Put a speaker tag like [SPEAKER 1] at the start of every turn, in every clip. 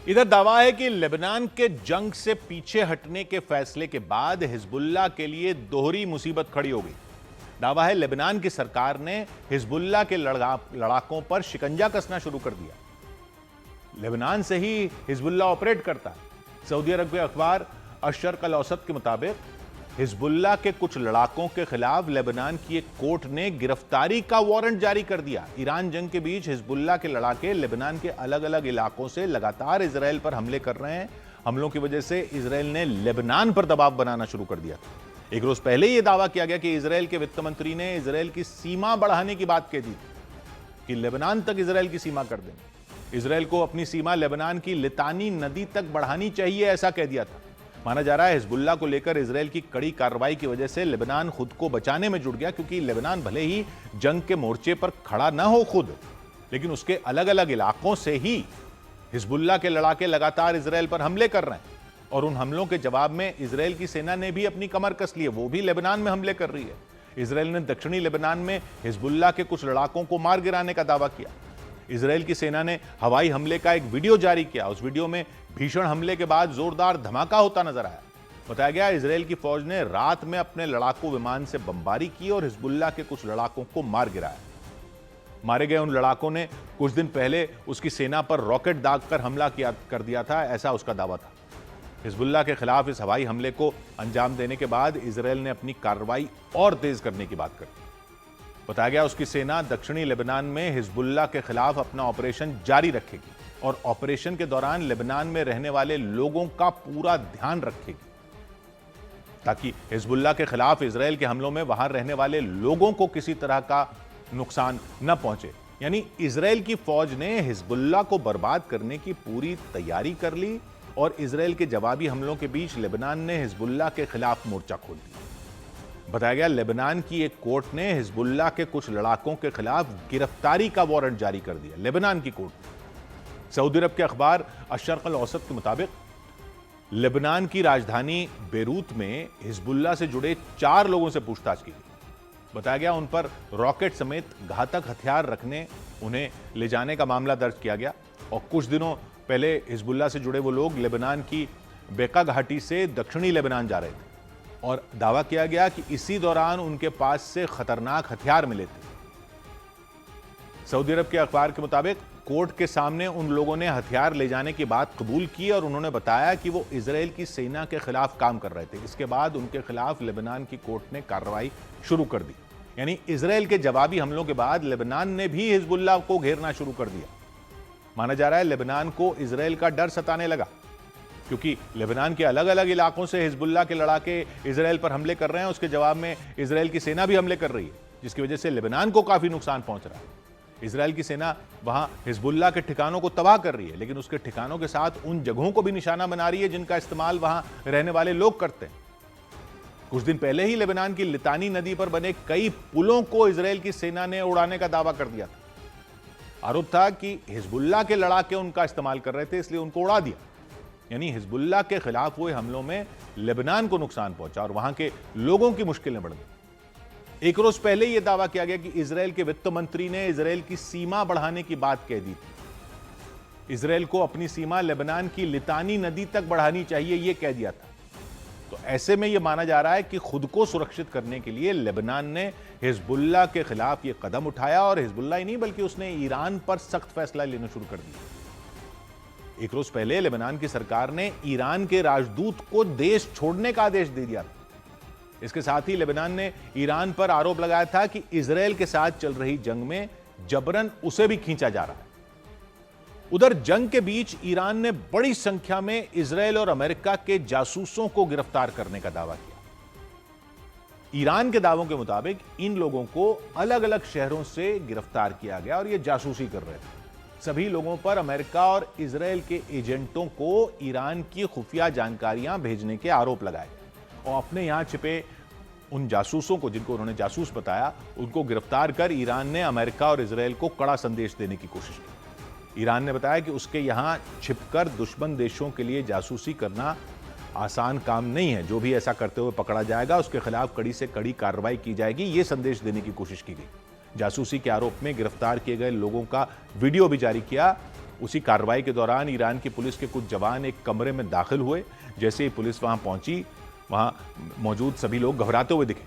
[SPEAKER 1] इधर दावा है कि लेबनान के जंग से पीछे हटने के फैसले के बाद हिजबुल्लाह के लिए दोहरी मुसीबत खड़ी हो गई। दावा है लेबनान की सरकार ने हिजबुल्लाह के लड़ाकों पर शिकंजा कसना शुरू कर दिया। लेबनान से ही हिजबुल्लाह ऑपरेट करता है। सऊदी अरब के अखबार अशर्क अल औसत के मुताबिक हिजबुल्लाह के कुछ लड़ाकों के खिलाफ लेबनान की एक कोर्ट ने गिरफ्तारी का वारंट जारी कर दिया। ईरान जंग के बीच हिजबुल्लाह के लड़ाके लेबनान के अलग अलग इलाकों से लगातार इजराइल पर हमले कर रहे हैं। हमलों की वजह से इजराइल ने लेबनान पर दबाव बनाना शुरू कर दिया था। एक रोज पहले यह दावा किया गया कि इजराइल के वित्त मंत्री ने इजराइल की सीमा बढ़ाने की बात कह दी कि लेबनान तक इजराइल की सीमा कर देंगे। इजराइल को अपनी सीमा लेबनान की लितानी नदी तक बढ़ानी चाहिए, ऐसा कह दिया था। माना जा रहा है हिजबुल्लाह को लेकर इजराइल की कड़ी कार्रवाई की वजह से लेबनान खुद को बचाने में जुट गया, क्योंकि लेबनान भले ही जंग के मोर्चे पर खड़ा न हो खुद, लेकिन उसके अलग अलग इलाकों से ही हिजबुल्लाह के लड़ाके लगातार इजराइल पर हमले कर रहे हैं। और उन हमलों के जवाब में इजराइल की सेना ने भी अपनी कमर कस ली है, वो भी लेबनान में हमले कर रही है। इजराइल ने दक्षिणी लेबनान में हिजबुल्लाह के कुछ लड़ाकों को मार गिराने का दावा किया। इजराइल की सेना ने हवाई हमले का एक वीडियो जारी किया। उस वीडियो में भीषण हमले के बाद जोरदार धमाका होता नजर आया। बताया गया इजराइल की फौज ने रात में अपने लड़ाकू विमान से बमबारी की और हिजबुल्लाह के कुछ लड़ाकों को मार गिराया। मारे गए उन लड़ाकों ने कुछ दिन पहले उसकी सेना पर रॉकेट दागकर हमला कर दिया था, ऐसा उसका दावा था। हिजबुल्लाह के खिलाफ इस हवाई हमले को अंजाम देने के बाद इजराइल ने अपनी कार्रवाई और तेज करने की बात कर। बताया गया उसकी सेना दक्षिणी लेबनान में हिजबुल्लाह के खिलाफ अपना ऑपरेशन जारी रखेगी और ऑपरेशन के दौरान लेबनान में रहने वाले लोगों का पूरा ध्यान रखेगी, ताकि हिजबुल्लाह के खिलाफ इजराइल के हमलों में वहां रहने वाले लोगों को किसी तरह का नुकसान न पहुंचे। यानी इजराइल की फौज ने हिजबुल्लाह को बर्बाद करने की पूरी तैयारी कर ली और इजराइल के जवाबी हमलों के बीच लेबनान ने हिजबुल्लाह के खिलाफ मोर्चा खोल दिया। बताया गया लेबनान की एक कोर्ट ने हिजबुल्लाह के कुछ लड़ाकों के खिलाफ गिरफ्तारी का वारंट जारी कर दिया। लेबनान की कोर्ट। सऊदी अरब के अखबार अशर्क अल औसत के मुताबिक लेबनान की राजधानी बेरूत में हिजबुल्लाह से जुड़े 4 लोगों से पूछताछ की गई। बताया गया उन पर रॉकेट समेत घातक हथियार रखने, उन्हें ले जाने का मामला दर्ज किया गया। और कुछ दिनों पहले हिजबुल्लाह से जुड़े वो लोग लेबनान की बेका घाटी से दक्षिणी लेबनान जा रहे थे और दावा किया गया कि इसी दौरान उनके पास से खतरनाक हथियार मिले थे। सऊदी अरब के अखबार के मुताबिक कोर्ट के सामने उन लोगों ने हथियार ले जाने की बात कबूल की और उन्होंने बताया कि वो इजराइल की सेना के खिलाफ काम कर रहे थे। इसके बाद उनके खिलाफ लेबनान की कोर्ट ने कार्रवाई शुरू कर दी। यानी इजराइल के जवाबी हमलों के बाद लेबनान ने भी हिजबुल्लाह को घेरना शुरू कर दिया। माना जा रहा है लेबनान को इजराइल का डर सताने लगा, क्योंकि लेबनान के अलग अलग इलाकों से हिजबुल्लाह के लड़ाके इजराइल पर हमले कर रहे हैं। उसके जवाब में इजराइल की सेना भी हमले कर रही है, जिसकी वजह से लेबनान को काफी नुकसान पहुंच रहा है। इजराइल की सेना वहां हिजबुल्लाह के ठिकानों को तबाह कर रही है, लेकिन उसके ठिकानों के साथ उन जगहों को भी निशाना बना रही है जिनका इस्तेमाल वहां रहने वाले लोग करते हैं। कुछ दिन पहले ही लेबनान की लितानी नदी पर बने कई पुलों को इजराइल की सेना ने उड़ाने का दावा कर दिया था। आरोप था कि हिजबुल्लाह के लड़ाके उनका इस्तेमाल कर रहे थे, इसलिए उनको उड़ा दिया। यानी हिजबुल्लाह के खिलाफ हुए हमलों में लेबनान को नुकसान पहुंचा और वहां के लोगों की मुश्किलें बढ़ गई। एक रोज पहले यह दावा किया गया कि इजराइल के वित्त मंत्री ने इजराइल की सीमा बढ़ाने की बात कह दी थी। इजराइल को अपनी सीमा लेबनान की लितानी नदी तक बढ़ानी चाहिए, यह कह दिया था। तो ऐसे में यह माना जा रहा है कि खुद को सुरक्षित करने के लिए लेबनान ने हिजबुल्लाह के खिलाफ यह कदम उठाया और हिजबुल्लाह ही नहीं बल्कि उसने ईरान पर सख्त फैसला लेना शुरू कर दिया। एक रोज पहले लेबनान की सरकार ने ईरान के राजदूत को देश छोड़ने का आदेश दे दिया था। इसके साथ ही लेबनान ने ईरान पर आरोप लगाया था कि इजराइल के साथ चल रही जंग में जबरन उसे भी खींचा जा रहा है। उधर जंग के बीच ईरान ने बड़ी संख्या में इजराइल और अमेरिका के जासूसों को गिरफ्तार करने का दावा किया। ईरान के दावों के मुताबिक इन लोगों को अलग अलग शहरों से गिरफ्तार किया गया और ये जासूसी कर रहे थे। सभी लोगों पर अमेरिका और इजराइल के एजेंटों को ईरान की खुफिया जानकारियां भेजने के आरोप लगाए और अपने यहां छिपे उन जासूसों को, जिनको उन्होंने जासूस बताया, उनको गिरफ्तार कर ईरान ने अमेरिका और इजराइल को कड़ा संदेश देने की कोशिश की। ईरान ने बताया कि उसके यहां छिपकर दुश्मन देशों के लिए जासूसी करना आसान काम नहीं है। जो भी ऐसा करते हुए पकड़ा जाएगा उसके खिलाफ कड़ी से कड़ी कार्रवाई की जाएगी, ये संदेश देने की कोशिश की गई। जासूसी के आरोप में गिरफ्तार किए गए लोगों का वीडियो भी जारी किया। उसी कार्रवाई के दौरान ईरान की पुलिस के कुछ जवान एक कमरे में दाखिल हुए। जैसे ही पुलिस वहां पहुंची, वहां मौजूद सभी लोग घबराते हुए दिखे।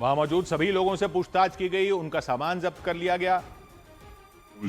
[SPEAKER 1] वहां मौजूद सभी लोगों से पूछताछ की गई, उनका सामान जब्त कर लिया गया।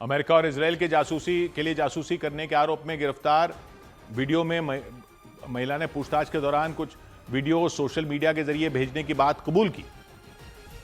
[SPEAKER 1] अमेरिका और इसराइल के जासूसी करने के आरोप में गिरफ्तार। वीडियो में महिला ने पूछताछ के दौरान कुछ वीडियो सोशल मीडिया के जरिए भेजने की बात कबूल की।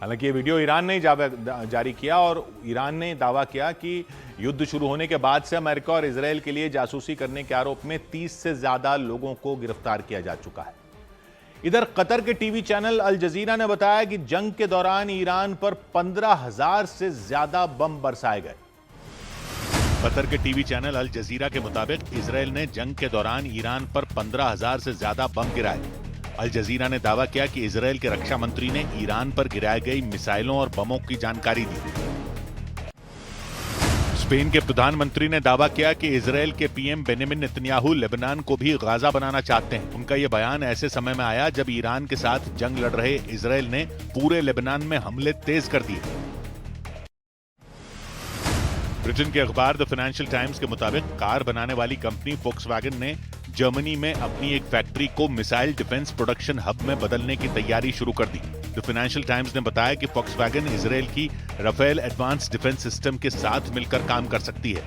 [SPEAKER 1] हालांकि ये वीडियो ईरान ने जारी किया और ईरान ने दावा किया कि युद्ध शुरू होने के बाद से अमेरिका और इसराइल के लिए जासूसी करने के आरोप में 30 से ज्यादा लोगों को गिरफ्तार किया जा चुका है। इधर कतर के टीवी चैनल अल जजीरा ने बताया कि जंग के दौरान ईरान पर 15,000 से ज्यादा बम बरसाए गए। कतर के टीवी चैनल अल जजीरा के मुताबिक इसराइल ने जंग के दौरान ईरान पर 15,000 से ज्यादा बम गिराए। अल जजीरा ने दावा किया कि इसराइल के रक्षा मंत्री ने ईरान पर गिराई गई मिसाइलों और बमों की जानकारी दी। स्पेन के प्रधानमंत्री ने दावा किया कि इसराइल के पीएम बेंजामिन नेतन्याहू लेबनान को भी गाजा बनाना चाहते हैं। उनका यह बयान ऐसे समय में आया जब ईरान के साथ जंग लड़ रहे इसराइल ने पूरे लेबनान में हमले तेज कर दिए। ब्रिटेन के अखबार द फाइनेंशियल टाइम्स के मुताबिक कार बनाने वाली कंपनी फोक्सवैगन ने जर्मनी में अपनी एक फैक्ट्री को मिसाइल डिफेंस प्रोडक्शन हब में बदलने की तैयारी शुरू कर दी। द फाइनेंशियल टाइम्स ने बताया कि फोक्सवैगन इसराइल की राफेल एडवांस डिफेंस सिस्टम के साथ मिलकर काम कर सकती है।